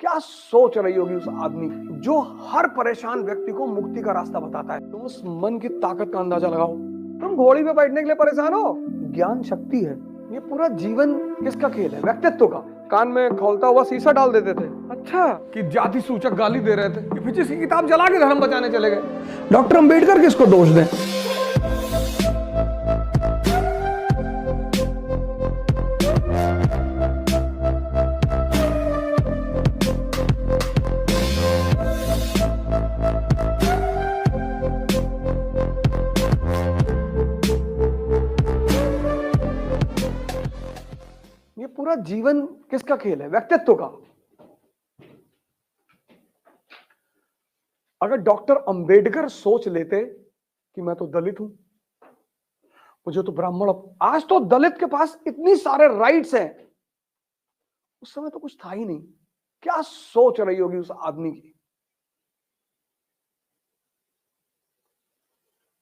क्या सोच रही होगी उस आदमी की जो हर परेशान व्यक्ति को मुक्ति का रास्ता बताता है। तुम उस मन की ताकत का अंदाजा लगाओ। तुम घोड़ी पे बैठने के लिए परेशान हो, ज्ञान शक्ति है। ये पूरा जीवन किसका खेल है? व्यक्तित्व का। कान में खोलता हुआ शीशा डाल देते थे, अच्छा कि जाति सूचक गाली दे रहे थे, फिजिक्स की किताब जला के धर्म बचाने चले गए। डॉक्टर अंबेडकर किसको दोष दें? ये पूरा जीवन किसका खेल है? व्यक्तित्व का। अगर डॉक्टर अंबेडकर सोच लेते कि मैं तो दलित हूं, मुझे तो ब्राह्मण, आज तो दलित के पास इतनी सारे राइट्स हैं, उस समय तो कुछ था ही नहीं। क्या सोच रही होगी उस आदमी की?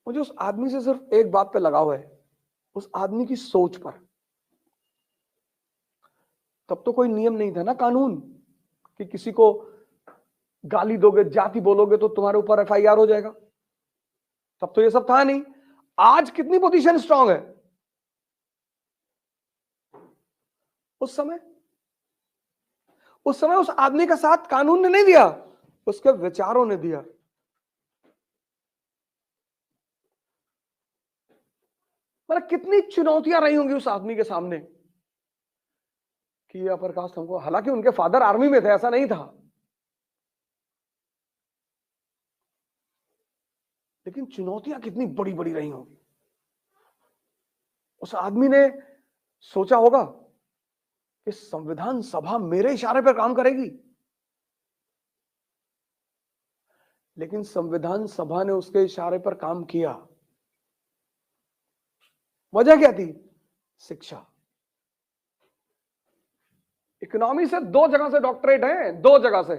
मुझे उस आदमी से सिर्फ एक बात पे लगाव है, उस आदमी की सोच पर। तब तो कोई नियम नहीं था ना, कानून, कि किसी को गाली दोगे, जाति बोलोगे तो तुम्हारे ऊपर एफआईआर हो जाएगा। तब तो ये सब था नहीं। आज कितनी पोजीशन स्ट्रांग है। उस समय उस आदमी का साथ कानून ने नहीं दिया, उसके विचारों ने दिया। मतलब कितनी चुनौतियां रही होंगी उस आदमी के सामने कि ये अपर कास्ट हमको, हालांकि उनके फादर आर्मी में थे, ऐसा नहीं था, लेकिन चुनौतियां कितनी बड़ी बड़ी रही होंगी। उस आदमी ने सोचा होगा कि संविधान सभा मेरे इशारे पर काम करेगी, लेकिन संविधान सभा ने उसके इशारे पर काम किया। वजह क्या थी? शिक्षा। इकोनॉमी से 2 जगह से डॉक्टरेट है, 2 जगह से,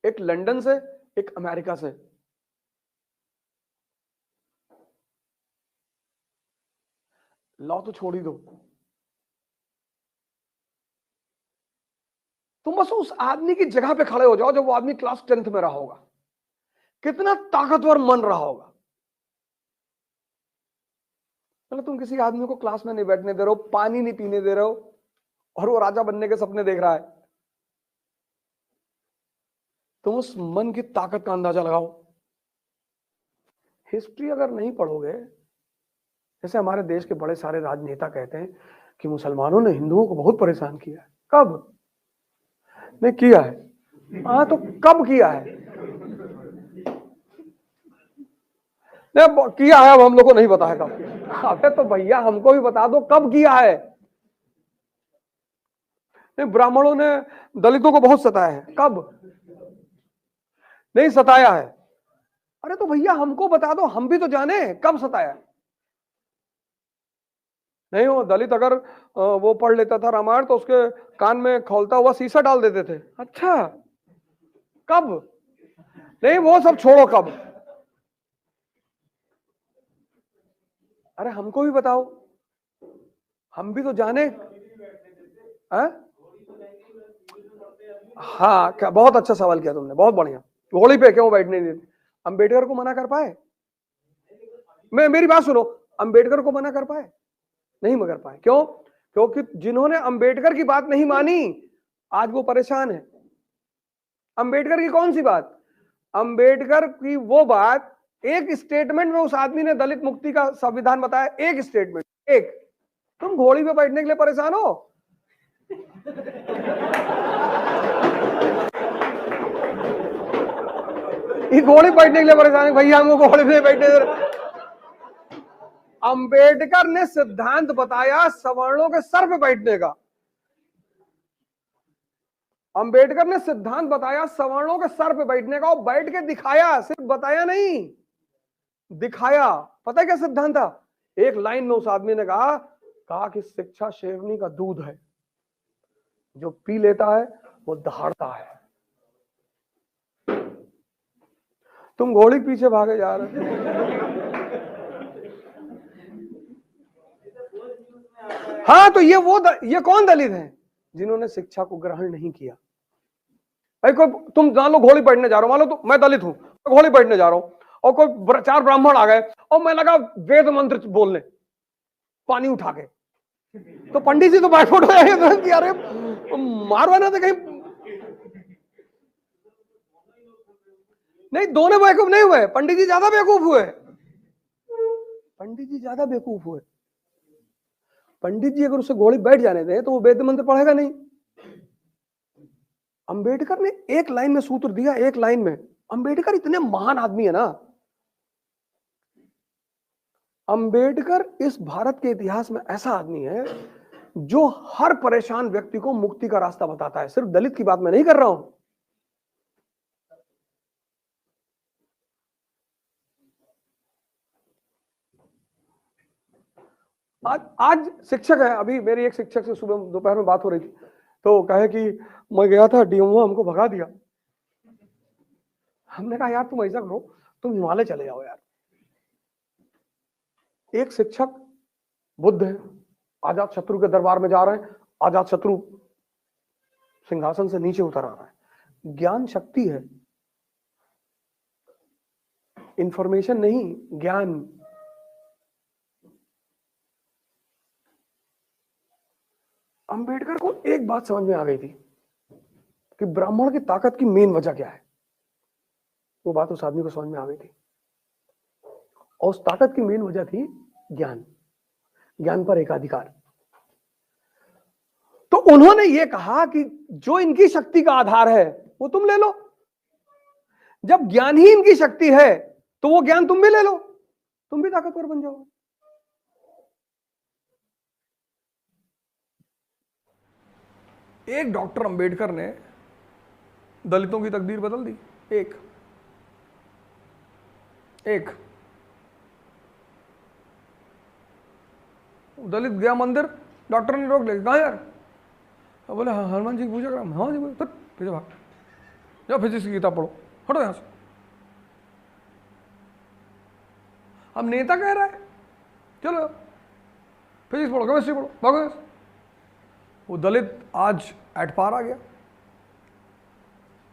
एक लंदन से, एक अमेरिका से। लॉ तो छोड़ ही दो, तुम बस उस आदमी की जगह पे खड़े हो जाओ जब वो आदमी क्लास 10th में रहा होगा, कितना ताकतवर मन रहा होगा। मतलब तुम किसी आदमी को क्लास में नहीं बैठने दे रहे हो, पानी नहीं पीने दे रहे हो, और वो राजा बनने के सपने देख रहा है। तुम उस मन की ताकत का अंदाजा लगाओ। हिस्ट्री अगर नहीं पढ़ोगे, जैसे हमारे देश के बड़े सारे राजनेता कहते हैं कि मुसलमानों ने हिंदुओं को बहुत परेशान किया है। कब नहीं किया है? हाँ, तो कब किया है? नहीं किया है, अब हम लोग को नहीं पता है कब। अबे तो भैया हमको भी बता दो कब किया है। नहीं, ब्राह्मणों ने दलितों को बहुत सताया है। कब? नहीं सताया है। अरे तो भैया हमको बता दो, हम भी तो जाने कब सताया। नहीं, वो दलित अगर वो पढ़ लेता था रामायण तो उसके कान में खोलता हुआ शीशा डाल देते थे, अच्छा कब? नहीं वो सब छोड़ो, कब? अरे हमको भी बताओ, हम भी तो जाने। हाँ, क्या बहुत अच्छा सवाल किया तुमने, बहुत बढ़िया। घोड़ी पे क्यों बैठने नहीं देते? अंबेडकर को मना कर पाए? मेरी बात सुनो, अंबेडकर को मना कर पाए? नहीं मगर पाए। क्यों? क्योंकि जिन्होंने अंबेडकर की बात नहीं मानी आज वो परेशान है। अंबेडकर की कौन सी बात? अंबेडकर की वो बात, एक स्टेटमेंट में उस आदमी ने दलित मुक्ति का संविधान बताया, एक स्टेटमेंट, एक। तुम घोड़ी पे बैठने के लिए परेशान हो। ये घोड़ी बैठने के लिए परेशान है भैया, हमको घोड़ी पे बैठने दे। अंबेडकर ने सिद्धांत बताया सवर्णों के सर पे बैठने का। अंबेडकर ने सिद्धांत बताया सवर्णों के सर पे बैठने का, और बैठ के दिखाया, सिर्फ बताया नहीं, दिखाया। पता है क्या सिद्धांत था? एक लाइन में उस आदमी ने कहा कि शिक्षा शेरनी का दूध है, जो पी लेता है वो दहाड़ता है। तुम घोड़ी के पीछे भागे जा रहे हो। हाँ, तो ये कौन दलित है? जिन्होंने शिक्षा को ग्रहण नहीं किया। भाई कोई तुम मान लो घोड़ी बैठने जा रहे हो, मान लो तो मैं दलित हूं, घोड़ी बैठने जा रहा हूं और कोई 4 ब्राह्मण आ गए और मैं लगा वेद मंत्र बोलने पानी उठा के, तो पंडित जी तो बाइफोट हो जाएंगे कि अरे मारवा ना तो कहीं नहीं। दोनों बेवकूफ नहीं हुए, पंडित जी ज्यादा बेवकूफ हुए, पंडित जी ज्यादा बेवकूफ हुए। पंडित जी अगर उसे घोड़ी बैठ जाने दें तो वो वेद मंत्र पढ़ेगा नहीं। अंबेडकर ने एक लाइन में सूत्र दिया, एक लाइन में। अंबेडकर इतने महान आदमी है ना, अंबेडकर इस भारत के इतिहास में ऐसा आदमी है जो हर परेशान व्यक्ति को मुक्ति का रास्ता बताता है। सिर्फ दलित की बात मैं नहीं कर रहा हूं। आज शिक्षक है, अभी मेरी एक शिक्षक से सुबह दोपहर में बात हो रही थी, तो कहे कि मैं गया था डीएमओ हमको भगा दिया। हमने कहा यार तुम ऐसा करो, तुम हिमालय चले जाओ यार। एक शिक्षक बुद्ध है, आजाद शत्रु के दरबार में जा रहे हैं, आजाद शत्रु सिंहासन से नीचे उतर आ रहा है। ज्ञान शक्ति है, इंफॉर्मेशन नहीं, ज्ञान। अंबेडकर को एक बात समझ में आ गई थी कि ब्राह्मण की ताकत की मेन वजह क्या है। वो बात उस आदमी को समझ में आ गई थी, और उस ताकत की मेन वजह थी ज्ञान, ज्ञान पर एकाधिकार। तो उन्होंने ये कहा कि जो इनकी शक्ति का आधार है वो तुम ले लो। जब ज्ञान ही इनकी शक्ति है तो वो ज्ञान तुम भी ले लो, तुम भी ताकतवर बन जाओ। एक डॉक्टर अंबेडकर ने दलितों की तकदीर बदल दी। एक दलित गया मंदिर, डॉक्टर ने रोक लिया, कहा यार? बोले हाँ हनुमान जी की पूजा करा। हाँ जी, बोले तो पीछे भाग जाओ, फिजिक्स की किताब पढ़ो, हटो यहां से। अब नेता कह रहा है चलो फिजिक्स पढ़ो, केमिस्ट्री पढ़ो, भागो यहां से। वो दलित आज एट पार आ गया,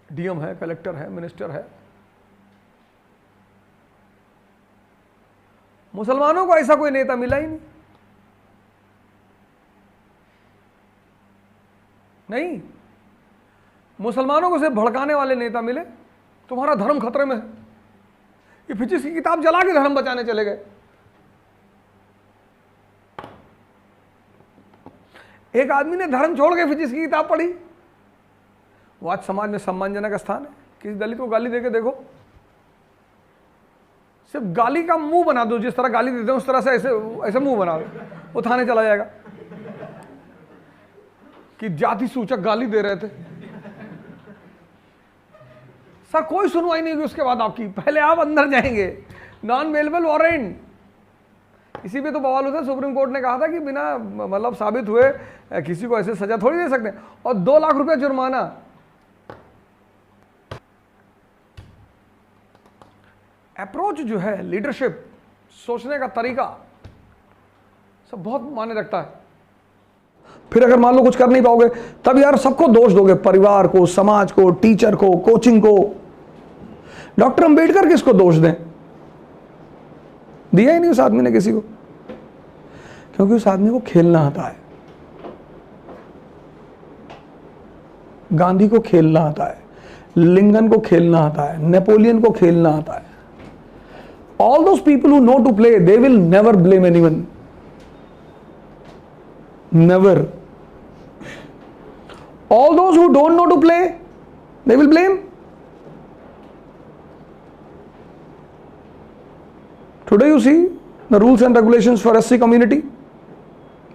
डीएम है, कलेक्टर है, मिनिस्टर है। मुसलमानों को ऐसा कोई नेता मिला ही नहीं। मुसलमानों को सिर्फ भड़काने वाले नेता मिले। तुम्हारा धर्म खतरे में है, ये फिजिक्स की किताब जला के धर्म बचाने चले गए। एक आदमी ने धर्म छोड़ के फिजिक्स की किताब पढ़ी, वो आज समाज में सम्मानजनक स्थान है। किसी दलित को गाली देके देखो, सिर्फ गाली का मुंह बना दो, जिस तरह गाली देते हैं उस तरह से ऐसे ऐसे मुंह बना दो, वो थाने चला जाएगा कि जाति सूचक गाली दे रहे थे। सर कोई सुनवाई नहीं होगी उसके बाद आपकी, पहले आप अंदर जाएंगे, नॉन बेलेबल वारंट। इसी पे तो बवाल होता है, सुप्रीम कोर्ट ने कहा था कि बिना मतलब साबित हुए किसी को ऐसे सजा थोड़ी दे सकते, और 2 लाख रुपए जुर्माना। अप्रोच जो है, लीडरशिप, सोचने का तरीका सब बहुत मायने रखता है। फिर अगर मान लो कुछ कर नहीं पाओगे, तब यार सबको दोष दोगे, परिवार को, समाज को, टीचर को, कोचिंग को। डॉक्टर अंबेडकर किसको दोष दें? दिया ही नहीं उस आदमी ने किसी को, क्योंकि उस आदमी को खेलना आता है। गांधी को खेलना आता है, लिंकन को खेलना आता है, नेपोलियन को खेलना आता है। All those people who know to play, they will never blame anyone. Never. All those who don't know to play, they will blame. Today you see the rules and regulations for SC community.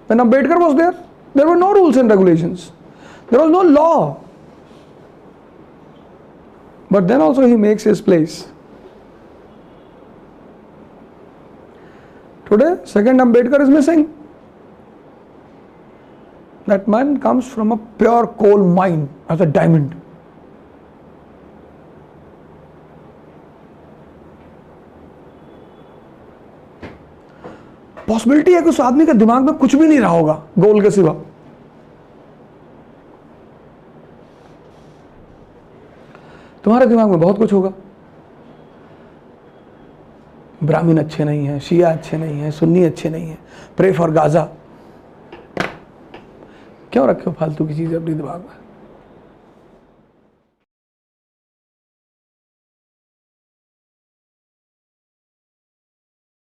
When Ambedkar was there were no rules and regulations. There was no law. But then also he makes his place. Today, second Ambedkar is missing. That man comes from a pure coal mine as a diamond. Possibility है कि उस आदमी के दिमाग में कुछ भी नहीं रहा होगा गोल के सिवा। तुम्हारे दिमाग में बहुत कुछ होगा, ब्राह्मण अच्छे नहीं है, शिया अच्छे नहीं है, सुन्नी अच्छे नहीं है, प्रे फॉर गाजा। क्यों रखे हो फालतू की चीजें अपने दिमाग में?